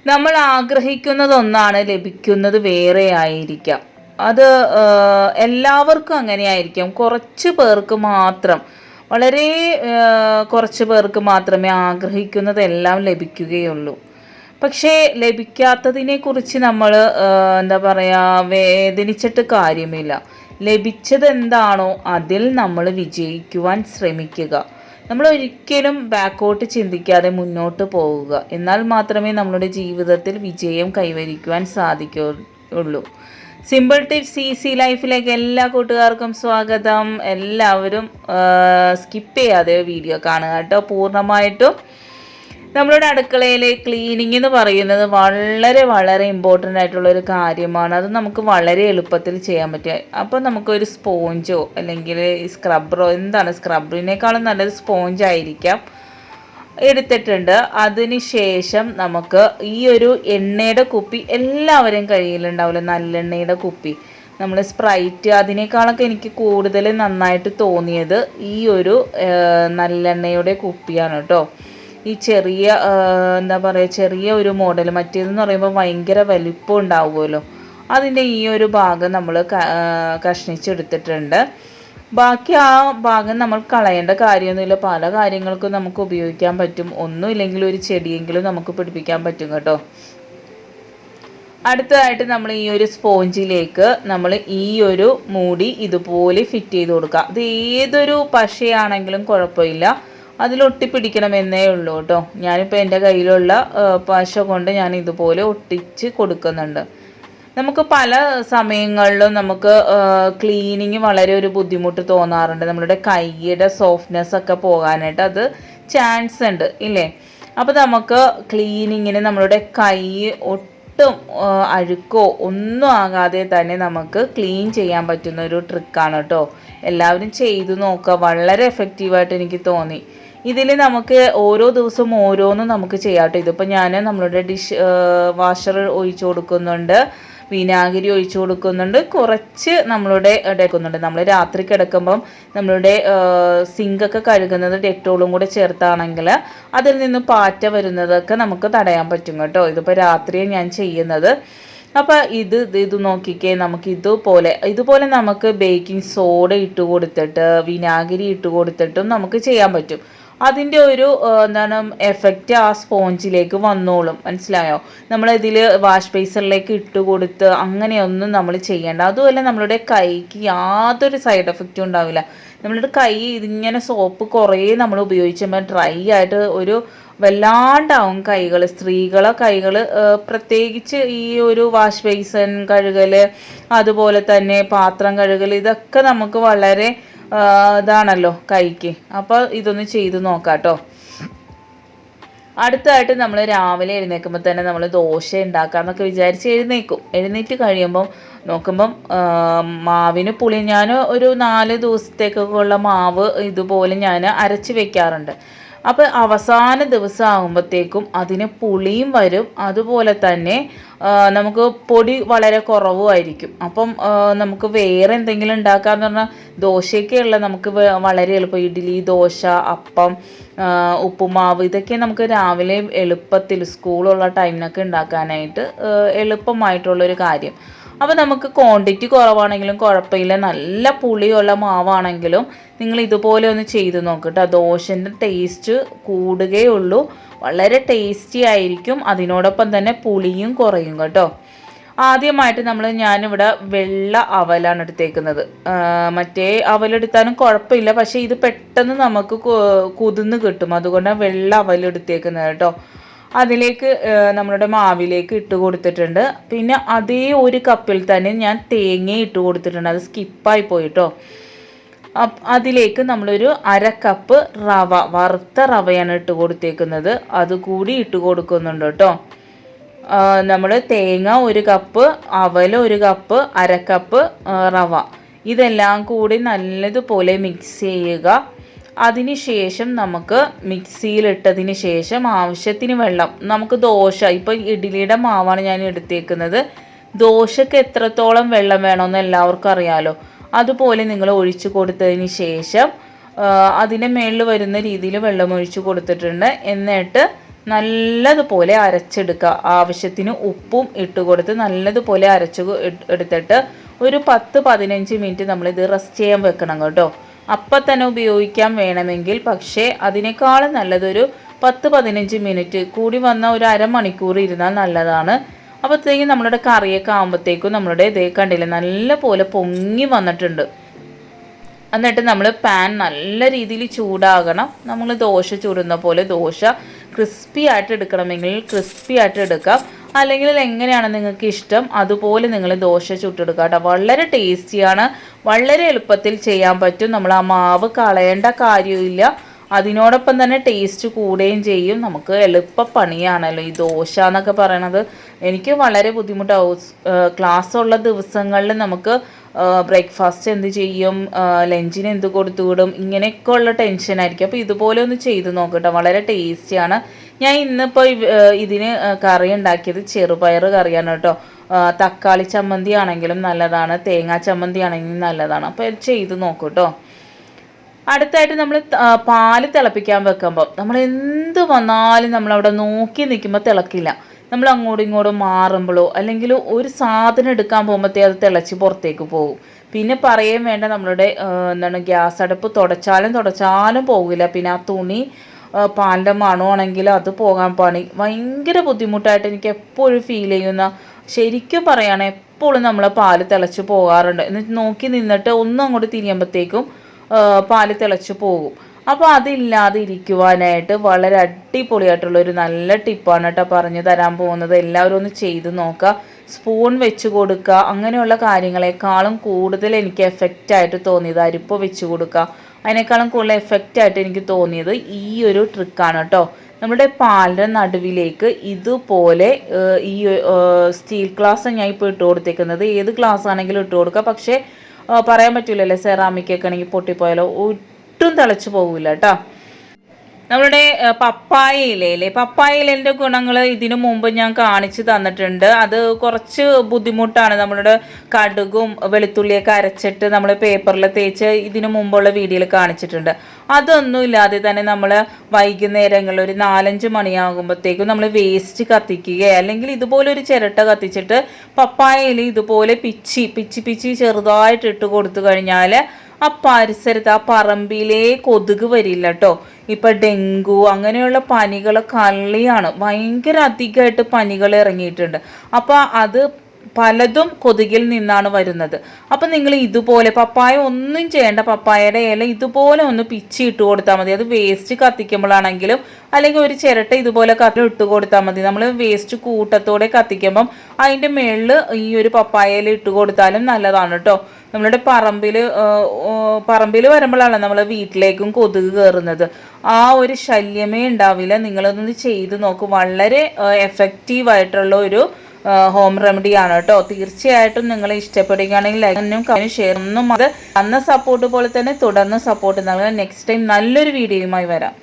നമ്മൾ ആഗ്രഹിക്കുന്നത് ഒന്നാണ്, ലഭിക്കുന്നത് വേറെ ആയിരിക്കാം. അത് എല്ലാവർക്കും അങ്ങനെയായിരിക്കും. കുറച്ച് പേർക്ക് മാത്രം, വളരെ കുറച്ച് പേർക്ക് മാത്രമേ ആഗ്രഹിക്കുന്നതെല്ലാം ലഭിക്കുകയുള്ളൂ. പക്ഷേ ലഭിക്കാത്തതിനെക്കുറിച്ച് നമ്മൾ എന്താ പറയുക, വേദനിച്ചിട്ട് കാര്യമില്ല. ലഭിച്ചത് എന്താണോ അതിൽ നമ്മൾ വിജയിക്കുവാൻ ശ്രമിക്കുക. നമ്മൾ ഒരിക്കലും ബാക്കോട്ട് ചിന്തിക്കാതെ മുന്നോട്ട് പോവുക. എന്നാൽ മാത്രമേ നമ്മുടെ ജീവിതത്തിൽ വിജയം കൈവരിക്കുവാൻ സാധിക്കുകയുള്ളൂ. സിമ്പിൾ ടിപ്സ് ഈസി ലൈഫിലേക്ക് എല്ലാ കൂട്ടുകാർക്കും സ്വാഗതം. എല്ലാവരും സ്കിപ്പ് ചെയ്യാതെ വീഡിയോ കാണുക കേട്ടോ, പൂർണ്ണമായിട്ടും. നമ്മളുടെ അടുക്കളയിലെ ക്ലീനിങ് എന്ന് പറയുന്നത് വളരെ വളരെ ഇമ്പോർട്ടൻ്റ് ആയിട്ടുള്ളൊരു കാര്യമാണ്. അത് നമുക്ക് വളരെ എളുപ്പത്തിൽ ചെയ്യാൻ പറ്റും. അപ്പോൾ നമുക്കൊരു സ്പോഞ്ചോ അല്ലെങ്കിൽ സ്ക്രബ്ബറോ, എന്താണ് സ്ക്രബ്ബറിനേക്കാളും നല്ലത് സ്പോഞ്ചായിരിക്കാം, എടുത്തിട്ടുണ്ട്. അതിന് ശേഷം നമുക്ക് ഈ ഒരു എണ്ണയുടെ കുപ്പി എല്ലാവരും കയ്യിലുണ്ടാവില്ല, നല്ലെണ്ണയുടെ കുപ്പി. നമ്മൾ സ്പ്രൈറ്റ് അതിനേക്കാളൊക്കെ എനിക്ക് കൂടുതൽ നന്നായിട്ട് തോന്നിയത് ഈ ഒരു നല്ലെണ്ണയുടെ കുപ്പിയാണ് കേട്ടോ. ഈ ചെറിയ എന്താ പറയുക, ചെറിയ ഒരു മോഡൽ. മറ്റേതെന്ന് പറയുമ്പോൾ ഭയങ്കര വലിപ്പം ഉണ്ടാവുമല്ലോ. അതിൻ്റെ ഈ ഒരു ഭാഗം നമ്മൾ കഷ്ണിച്ചെടുത്തിട്ടുണ്ട്. ബാക്കി ആ ഭാഗം നമ്മൾ കളയേണ്ട കാര്യമൊന്നുമില്ല. പല കാര്യങ്ങൾക്കും നമുക്ക് ഉപയോഗിക്കാൻ പറ്റും. ഒന്നും ഇല്ലെങ്കിൽ ഒരു ചെടിയെങ്കിലും നമുക്ക് പിടിപ്പിക്കാൻ പറ്റും കേട്ടോ. അടുത്തതായിട്ട് നമ്മൾ ഈ ഒരു സ്പോഞ്ചിലേക്ക് നമ്മൾ ഈ ഒരു മൂടി ഇതുപോലെ ഫിറ്റ് ചെയ്ത് കൊടുക്കുക. അത് ഏതൊരു പശയാണെങ്കിലും കുഴപ്പമില്ല, അതിലൊട്ടിപ്പിടിക്കണമെന്നേ ഉള്ളൂ കേട്ടോ. ഞാനിപ്പോൾ എൻ്റെ കയ്യിലുള്ള പശ കൊണ്ട് ഞാൻ ഇതുപോലെ ഒട്ടിച്ച് കൊടുക്കുന്നുണ്ട്. നമുക്ക് പല സമയങ്ങളിലും നമുക്ക് ക്ലീനിങ് വളരെ ഒരു ബുദ്ധിമുട്ട് തോന്നാറുണ്ട്. നമ്മളുടെ കൈയുടെ സോഫ്റ്റ്നെസ് ഒക്കെ പോകാനായിട്ട് അത് ചാൻസ് ഉണ്ട് ഇല്ലേ. അപ്പോൾ നമുക്ക് ക്ലീനിങ്ങിന് നമ്മളുടെ കൈ ഒട്ടും അഴുക്കോ ഒന്നും ആകാതെ തന്നെ നമുക്ക് ക്ലീൻ ചെയ്യാൻ പറ്റുന്ന ഒരു ട്രിക്കാണ് കേട്ടോ. എല്ലാവരും ചെയ്തു നോക്കുക, വളരെ എഫക്റ്റീവായിട്ട് എനിക്ക് തോന്നി. ഇതിൽ നമുക്ക് ഓരോ ദിവസവും ഓരോന്നും നമുക്ക് ചെയ്യാം കേട്ടോ. ഇതിപ്പോൾ ഞാൻ നമ്മളുടെ വാഷർ ഒഴിച്ചു കൊടുക്കുന്നുണ്ട്, വിനാഗിരി ഒഴിച്ചു കൊടുക്കുന്നുണ്ട്, കുറച്ച് നമ്മളുടെ എടുക്കുന്നുണ്ട്. നമ്മൾ രാത്രി കിടക്കുമ്പം നമ്മളുടെ സിങ്കൊക്കെ കഴുകുന്നത് ഡെറ്റോളും കൂടെ ചേർത്താണെങ്കിൽ അതിൽ നിന്ന് പാറ്റ വരുന്നതൊക്കെ നമുക്ക് തടയാൻ പറ്റും കേട്ടോ. ഇതിപ്പോൾ രാത്രിയാണ് ഞാൻ ചെയ്യുന്നത്. അപ്പോൾ ഇത് നോക്കിക്കേ, നമുക്ക് ഇതുപോലെ നമുക്ക് ബേക്കിംഗ് സോഡ ഇട്ട് കൊടുത്തിട്ട് വിനാഗിരി ഇട്ട് കൊടുത്തിട്ടും നമുക്ക് ചെയ്യാൻ പറ്റും. അതിൻ്റെ ഒരു എന്താണ് എഫക്റ്റ് ആ സ്പോഞ്ചിലേക്ക് വന്നോളും, മനസ്സിലായോ. നമ്മളിതിൽ വാഷ് ബേസിനിലേക്ക് ഇട്ട് കൊടുത്ത് അങ്ങനെയൊന്നും നമ്മൾ ചെയ്യേണ്ട. അതുപോലെ നമ്മളുടെ കൈക്ക് യാതൊരു സൈഡ് എഫക്റ്റും ഉണ്ടാവില്ല. നമ്മളുടെ കൈ ഇതിങ്ങനെ സോപ്പ് കുറേ നമ്മൾ ഉപയോഗിക്കുമ്പോൾ ഡ്രൈ ആയിട്ട് ഒരു വല്ലാണ്ടാവും കൈകൾ. സ്ത്രീകളെ കൈകൾ പ്രത്യേകിച്ച് ഈ ഒരു വാഷ് ബേസിൻ കഴുകൽ, അതുപോലെ തന്നെ പാത്രം കഴുകൽ, ഇതൊക്കെ നമുക്ക് വളരെ ഇതാണല്ലോ കൈക്ക്. അപ്പോൾ ഇതൊന്ന് ചെയ്ത് നോക്കാം കേട്ടോ. അടുത്തതായിട്ട് നമ്മൾ രാവിലെ എഴുന്നേൽക്കുമ്പോൾ തന്നെ നമ്മൾ ദോശ ഉണ്ടാക്കാമെന്നൊക്കെ വിചാരിച്ച് എഴുന്നേറ്റ് കഴിയുമ്പം നോക്കുമ്പം മാവിന് പുളി, ഞാൻ ഒരു 4 ദിവസത്തേക്കൊക്കെ ഉള്ള മാവ് ഇതുപോലെ ഞാൻ അരച്ച് വെക്കാറുണ്ട്. അപ്പോൾ അവസാന ദിവസം ആകുമ്പോഴത്തേക്കും അതിന് പുളിയും വരും, അതുപോലെ തന്നെ നമുക്ക് പൊടി വളരെ കുറവുമായിരിക്കും. അപ്പം നമുക്ക് വേറെ എന്തെങ്കിലും ഉണ്ടാക്കാമെന്ന് പറഞ്ഞാൽ ദോശയ്ക്കുള്ള നമുക്ക് വളരെ എളുപ്പം ഇഡ്ഡലി, ദോശ, അപ്പം, ഉപ്പുമാവ്, ഇതൊക്കെ നമുക്ക് രാവിലെ എളുപ്പത്തിൽ സ്കൂളുള്ള ടൈമിനൊക്കെ ഉണ്ടാക്കാനായിട്ട് എളുപ്പമായിട്ടുള്ളൊരു കാര്യം. അപ്പോൾ നമുക്ക് ക്വാണ്ടിറ്റി കുറവാണെങ്കിലും കുഴപ്പമില്ല, നല്ല പുളിയുള്ള മാവാണെങ്കിലും നിങ്ങൾ ഇതുപോലെ ഒന്ന് ചെയ്ത് നോക്കട്ടോ. ദോശൻ്റെ ടേസ്റ്റ് കൂടുകയുള്ളൂ, വളരെ ടേസ്റ്റി ആയിരിക്കും. അതിനോടൊപ്പം തന്നെ പുളിയും കുറയും കേട്ടോ. ആദ്യമായിട്ട് ഞാനിവിടെ വെള്ള അവലാണ് എടുത്തേക്കുന്നത്. മറ്റേ അവലെടുത്താലും കുഴപ്പമില്ല, പക്ഷേ ഇത് പെട്ടെന്ന് നമുക്ക് കുതിർന്ന് കിട്ടും. അതുകൊണ്ടാണ് വെള്ള അവലെടുത്തേക്കുന്നത് കേട്ടോ. അതിലേക്ക് നമ്മളുടെ മാവിലേക്ക് ഇട്ട് കൊടുത്തിട്ടുണ്ട്. പിന്നെ അതേ ഒരു കപ്പിൽ തന്നെ ഞാൻ തേങ്ങ ഇട്ട് കൊടുത്തിട്ടുണ്ട്, അത് സ്കിപ്പായി പോയിട്ടോ. അതിലേക്ക് നമ്മളൊരു 1/2 കപ്പ് റവ, വറുത്ത റവയാണ് ഇട്ട് കൊടുത്തേക്കുന്നത്, അതുകൂടി ഇട്ട് കൊടുക്കുന്നുണ്ട് കേട്ടോ. നമ്മൾ തേങ്ങ 1 കപ്പ്, അവൽ 1 കപ്പ്, 1/2 കപ്പ് റവ, ഇതെല്ലാം കൂടി നല്ലതുപോലെ മിക്സ് ചെയ്യുക. അതിനുശേഷം നമുക്ക് മിക്സിയിലിട്ടതിന് ശേഷം ആവശ്യത്തിന് വെള്ളം, നമുക്ക് ദോശ, ഇപ്പോൾ ഇഡ്ഡലിയുടെ മാവാണ് ഞാൻ എടുത്തേക്കുന്നത്, ദോശക്ക് എത്രത്തോളം വെള്ളം വേണമെന്ന് എല്ലാവർക്കും അറിയാമല്ലോ. അതുപോലെ നിങ്ങൾ ഒഴിച്ച് കൊടുത്തതിന് ശേഷം അതിന് മേളിൽ വരുന്ന രീതിയിൽ വെള്ളം ഒഴിച്ച് കൊടുത്തിട്ടുണ്ട്. എന്നിട്ട് നല്ലതുപോലെ അരച്ചെടുക്കുക. ആവശ്യത്തിന് ഉപ്പും ഇട്ട് കൊടുത്ത് നല്ലതുപോലെ എടുത്തിട്ട് ഒരു 10-15 മിനിറ്റ് നമ്മളിത് റെസ്റ്റ് ചെയ്യാൻ വെക്കണം കേട്ടോ. അപ്പം തന്നെ ഉപയോഗിക്കാൻ വേണമെങ്കിൽ, പക്ഷേ അതിനേക്കാളും നല്ലതൊരു 10-15 മിനിറ്റ് കൂടി വന്ന ഒരു അരമണിക്കൂർ ഇരുന്നാൽ നല്ലതാണ്. അപ്പോഴത്തേക്കും നമ്മളുടെ കറിയൊക്കെ ആകുമ്പോഴത്തേക്കും നമ്മളുടെ ഇതേ കണ്ടില്ലേ നല്ല പോലെ പൊങ്ങി വന്നിട്ടുണ്ട്. എന്നിട്ട് നമ്മൾ പാൻ നല്ല രീതിയിൽ ചൂടാകണം. നമ്മൾ ദോശ ചൂടുന്ന പോലെ ദോശ ക്രിസ്പി ആയിട്ട് എടുക്കണമെങ്കിൽ ക്രിസ്പി ആയിട്ട് എടുക്കാം. അല്ലെങ്കിൽ എങ്ങനെയാണ് നിങ്ങൾക്ക് ഇഷ്ടം അതുപോലെ നിങ്ങൾ ദോശ ചുട്ടെടുക്കുക കേട്ടോ. വളരെ ടേസ്റ്റിയാണ്, വളരെ എളുപ്പത്തിൽ ചെയ്യാൻ പറ്റും. നമ്മൾ ആ മാവ് കളയേണ്ട കാര്യമില്ല, അതിനോടൊപ്പം തന്നെ ടേസ്റ്റ് കൂടുകയും ചെയ്യും. നമുക്ക് എളുപ്പ പണിയാണല്ലോ ഈ ദോശ എന്നൊക്കെ പറയണത്. എനിക്ക് വളരെ ബുദ്ധിമുട്ടാവും. ക്ലാസ് ഉള്ള ദിവസങ്ങളിൽ നമുക്ക് ബ്രേക്ക്ഫാസ്റ്റ് എന്ത് ചെയ്യും, ലഞ്ചിന് എന്ത് കൊടുത്തു വിടും, ഇങ്ങനെയൊക്കെ ഉള്ള ടെൻഷനായിരിക്കും. അപ്പോൾ ഇതുപോലെ ഒന്ന് ചെയ്ത് നോക്കട്ടെ, വളരെ ടേസ്റ്റിയാണ്. ഞാൻ ഇന്നിപ്പോൾ ഇതിന് കറി ഉണ്ടാക്കിയത് ചെറുപയർ കറിയാണ് കേട്ടോ. തക്കാളി ചമ്മന്തി ആണെങ്കിലും നല്ലതാണ്, തേങ്ങാ ചമ്മന്തി ആണെങ്കിലും നല്ലതാണ്. അപ്പോൾ ഇത് ചെയ്ത് നോക്കൂ കേട്ടോ. അടുത്തായിട്ട് നമ്മൾ പാല് തിളപ്പിക്കാൻ വെക്കുമ്പോൾ നമ്മൾ എന്ത് വന്നാലും നമ്മളവിടെ നോക്കി നിൽക്കുമ്പോൾ തിളക്കില്ല. നമ്മൾ അങ്ങോട്ടും ഇങ്ങോട്ടും മാറുമ്പോഴോ അല്ലെങ്കിൽ ഒരു സാധനം എടുക്കാൻ പോകുമ്പോഴത്തേ അത് തിളച്ച് പുറത്തേക്ക് പോകും. പിന്നെ പറയുകയും വേണ്ട, നമ്മളുടെ ഗ്യാസ് അടുപ്പ് തുടച്ചാലും പോകില്ല. പിന്നെ ആ തുണി പാലിൻ്റെ മണമാണെങ്കിൽ അത് പോകാൻ ഭയങ്കര ബുദ്ധിമുട്ടായിട്ട് എനിക്ക് എപ്പോഴും ഫീൽ ചെയ്യുന്ന, ശരിക്കും പറയുകയാണെങ്കിൽ എപ്പോഴും നമ്മളെ പാല് തിളച്ച് പോകാറുണ്ട്. എന്നിട്ട് നോക്കി നിന്നിട്ട് ഒന്നും അങ്ങോട്ട് തിരിയുമ്പോഴത്തേക്കും പാല് തിളച്ച് പോകും. അപ്പോൾ അതില്ലാതെ ഇരിക്കുവാനായിട്ട് വളരെ അടിപൊളിയായിട്ടുള്ളൊരു നല്ല ടിപ്പാണ് കേട്ടോ പറഞ്ഞു തരാൻ പോകുന്നത്. എല്ലാവരും ഒന്ന് ചെയ്ത് നോക്കുക. സ്പൂൺ വെച്ച് കൊടുക്കുക, അങ്ങനെയുള്ള കാര്യങ്ങളെക്കാളും കൂടുതൽ എനിക്ക് എഫക്റ്റായിട്ട് തോന്നിയത് അരിപ്പ വെച്ച് കൊടുക്കുക, അതിനേക്കാളും കൂടുതൽ എഫക്റ്റായിട്ട് എനിക്ക് തോന്നിയത് ഈ ഒരു ട്രിക്കാണ് കേട്ടോ. നമ്മുടെ പാലിൻ്റെ നടുവിലേക്ക് ഇതുപോലെ ഈ സ്റ്റീൽ ഗ്ലാസ് ഞാൻ ഇപ്പോൾ ഇട്ട് കൊടുത്തേക്കുന്നത്. ഏത് ഗ്ലാസ് ആണെങ്കിലും ഇട്ട് കൊടുക്കുക, പക്ഷേ പറയാൻ പറ്റില്ലല്ലോ, സെറാമിക്കൊക്കെ ആണെങ്കിൽ പൊട്ടിപ്പോയാലോ, ഒട്ടും തിളച്ച് പോകില്ല കേട്ടോ. നമ്മളുടെ പപ്പായ ഇലയിലെ ഗുണങ്ങൾ ഇതിനു മുമ്പ് ഞാൻ കാണിച്ചു തന്നിട്ടുണ്ട്. അത് കുറച്ച് ബുദ്ധിമുട്ടാണ്. നമ്മളുടെ കടുകും വെളുത്തുള്ളിയൊക്കെ അരച്ചിട്ട് നമ്മൾ പേപ്പറിൽ തേച്ച് ഇതിനു മുമ്പുള്ള വീഡിയോയിൽ കാണിച്ചിട്ടുണ്ട്. അതൊന്നും ഇല്ലാതെ തന്നെ നമ്മൾ വൈകുന്നേരങ്ങളിൽ ഒരു 4-5 മണിയാകുമ്പോഴത്തേക്കും നമ്മൾ വേസ്റ്റ് കത്തിക്കുകയോ അല്ലെങ്കിൽ ഇതുപോലെ ഒരു ചിരട്ട കത്തിച്ചിട്ട് പപ്പായ ഇല ഇതുപോലെ പിച്ചി ചെറുതായിട്ട് ഇട്ട് കൊടുത്തു കഴിഞ്ഞാൽ ആ പരിസരത്ത് ആ പറമ്പിലേ കൊതുക് വരില്ല കേട്ടോ. ഇപ്പം ഡെങ്കു അങ്ങനെയുള്ള പനികൾ കള്ളിയാണ്, ഭയങ്കര അധികമായിട്ട് പനികൾ ഇറങ്ങിയിട്ടുണ്ട്. അപ്പോൾ അത് പലതും കൊതുകിൽ നിന്നാണ് വരുന്നത്. അപ്പം നിങ്ങൾ ഇതുപോലെ പപ്പായ ഒന്നും ചെയ്യേണ്ട, പപ്പായയുടെ ഇല ഇതുപോലെ ഒന്ന് പിച്ചി ഇട്ട് കൊടുത്താൽ മതി. അത് വേസ്റ്റ് കത്തിക്കുമ്പോഴാണെങ്കിലും അല്ലെങ്കിൽ ഒരു ചിരട്ട ഇതുപോലെ ഇട്ട് കൊടുത്താൽ മതി. നമ്മൾ വേസ്റ്റ് കൂട്ടത്തോടെ കത്തിക്കുമ്പം അതിൻ്റെ മുകളിൽ ഈ ഒരു പപ്പായ ഇല ഇട്ട് കൊടുത്താലും നല്ലതാണ് കേട്ടോ. നമ്മളുടെ പറമ്പിൽ വരുമ്പോഴാണ് നമ്മൾ വീട്ടിലേക്കും കൊതുക് കയറുന്നത്. ആ ഒരു ശല്യമേ ഉണ്ടാവില്ല. നിങ്ങളൊന്ന് ചെയ്ത് നോക്കും. വളരെ എഫക്റ്റീവായിട്ടുള്ള ഒരു ഹോം റെമഡി ആണ് കേട്ടോ. തീർച്ചയായിട്ടും നിങ്ങൾ ഇഷ്ടപ്പെടുകയാണെങ്കിൽ ലൈക്കും ഷെയർ ഒന്നും അത് തന്ന സപ്പോർട്ട് പോലെ തന്നെ തുടർന്ന് സപ്പോർട്ട് നൽകാൻ നെക്സ്റ്റ് ടൈം നല്ലൊരു വീഡിയോയുമായി വരാം.